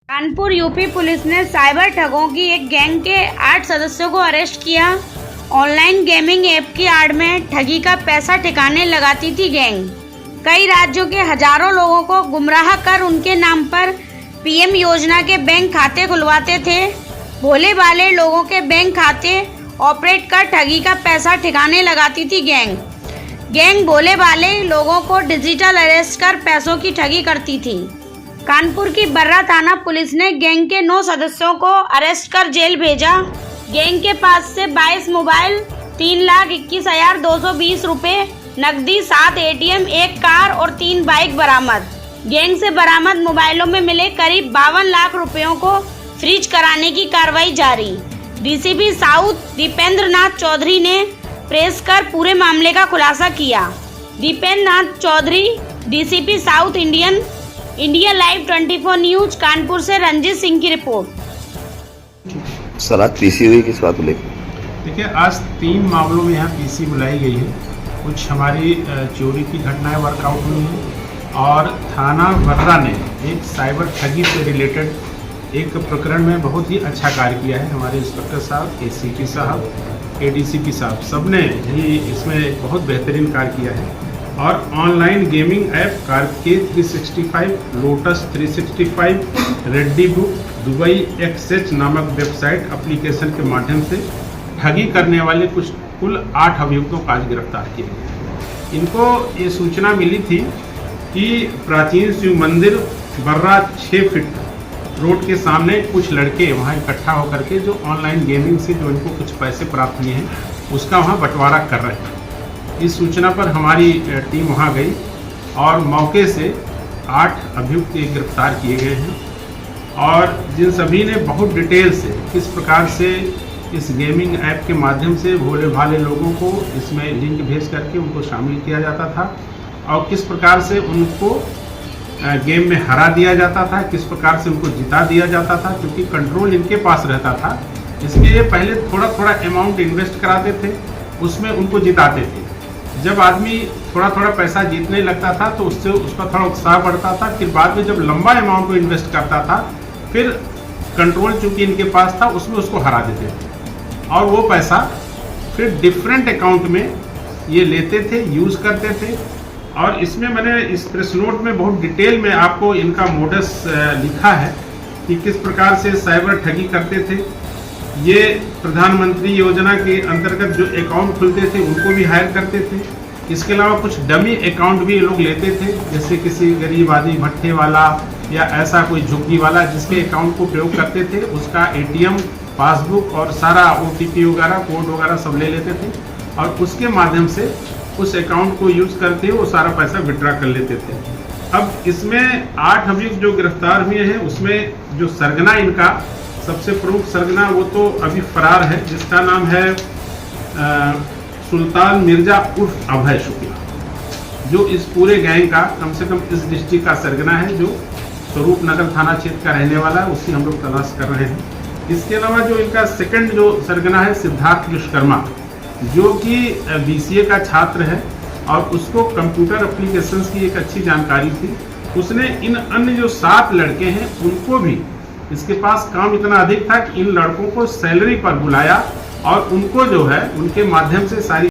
Kanpur UP police ने cyber ठगों की एक गैंग के 8 सदस्यों को अरेस्ट किया। ऑनलाइन गेमिंग ऐप की आड़ में ठगी का पैसा ठिकाने लगाती थी गैंग। कई राज्यों के हजारों लोगों को गुमराह कर उनके नाम पर पीएम योजना के बैंक खाते खुलवाते थे। भोले भाले लोगों के बैंक खाते ऑपरेट कर ठगी का पैसा ठिकाने लगाती थी गैंग भोले भाले लोगों को डिजिटल अरेस्ट कर पैसों की ठगी करती थी। कानपुर की बर्रा थाना पुलिस ने गैंग के 9 सदस्यों को अरेस्ट कर जेल भेजा। गैंग के पास से 22 मोबाइल, 3,21,220 रुपए, नकदी, 7 एटीएम, 1 कार और 3 बाइक बरामद। गैंग से बरामद मोबाइलों में मिले करीब 52 लाख रुपयों को फ्रीज कराने की कार्रवाई जारी। डीसीपी साउथ दीपेंद्र नाथ चौधरी ने प्रेस कर पूरे मामले का खुलासा किया। Dipendra Nath Chaudhary, DCP south India live 24 news, Kanpur से रंजीत सिंह की रिपोर्ट। सर आज पीसी हुई किस बात को लेकर? देखिए, आज 3 मामलों में यहाँ पीसी बुलाई गई है। कुछ हमारी चोरी की घटनाएं वर्कआउट हुई हैं और थाना बर्रा ने एक साइबर ठगी से रिलेटेड एक प्रकरण में बहुत ही अच्छा कार्य किया है। हमारे इंस्पेक्टर साहब, एसीपी साहब, एडीसीपी साहब सबने ही इसमें बहुत बेहतरीन कार्य किया है। और ऑनलाइन गेमिंग ऐप कारके 365, लोटस 365, रेड्डी बुक, दुबई एक्सएच नामक वेबसाइट एप्लीकेशन के माध्यम से ठगी करने वाले कुल 8 अभियुक्तों को आज गिरफ्तार किया गया। इनको ये सूचना मिली थी कि प्राचीन शिव मंदिर बर्रा 6 फीट रोड के सामने कुछ लड़के वहाँ इकट्ठा होकर के जो ऑनलाइन गेमिंग से जो इनको कुछ पैसे प्राप्त हुए हैं उसका वहाँ बंटवारा कर रहे हैं। इस सूचना पर हमारी टीम वहाँ गई और मौके से 8 अभियुक्त गिरफ्तार किए गए हैं और जिन सभी ने बहुत डिटेल से किस प्रकार से इस गेमिंग ऐप के माध्यम से भोले भाले लोगों को इसमें लिंक भेज करके उनको शामिल किया जाता था और किस प्रकार से उनको गेम में हरा दिया जाता था, किस प्रकार से उनको जिता दिया जाता था, क्योंकि कंट्रोल इनके पास रहता था। इसके लिए पहले थोड़ा थोड़ा अमाउंट इन्वेस्ट कराते थे, उसमें उनको जिताते थे। जब आदमी थोड़ा थोड़ा पैसा जीतने लगता था तो उससे उसका थोड़ा उत्साह बढ़ता था। फिर बाद में जब लंबा अमाउंट को इन्वेस्ट करता था फिर कंट्रोल चूंकि इनके पास था उसमें उसको हरा देते थे और वो पैसा फिर डिफरेंट अकाउंट में ये लेते थे, यूज़ करते थे। और इसमें मैंने इस प्रेस नोट में बहुत डिटेल में आपको इनका मोडस लिखा है कि किस प्रकार से साइबर ठगी करते थे। ये प्रधानमंत्री योजना के अंतर्गत जो अकाउंट खुलते थे उनको भी हायर करते थे। इसके अलावा कुछ डमी अकाउंट भी ये लोग लेते थे, जैसे किसी गरीब आदमी भट्टे वाला या ऐसा कोई झुग्गी वाला जिसके अकाउंट को प्रयोग करते थे उसका एटीएम, पासबुक और सारा ओटीपी वगैरह कोड वगैरह सब ले लेते थे और उसके माध्यम से उस अकाउंट को यूज़ करते वो सारा पैसा विड्रा कर लेते थे। अब इसमें 8 अभियुक्त जो गिरफ्तार हुए हैं उसमें जो सरगना इनका सबसे प्रमुख सरगना वो तो अभी फरार है, जिसका नाम है सुल्तान मिर्जा उर्फ अभय शुक्ला, जो इस पूरे गैंग का कम से कम इस डिस्ट्रिक्ट का सरगना है, जो स्वरूप नगर थाना क्षेत्र का रहने वाला है। उसकी हम लोग तलाश कर रहे हैं। इसके अलावा जो इनका सेकंड जो सरगना है सिद्धार्थ विश्वकर्मा, जो कि बीसीए का छात्र है और उसको कंप्यूटर एप्लीकेशंस की एक अच्छी जानकारी थी। उसने इन अन्य जो 7 लड़के हैं उनको भी, इसके पास काम इतना अधिक था कि इन लड़कों को सैलरी पर बुलाया और उनको जो है उनके माध्यम से सारी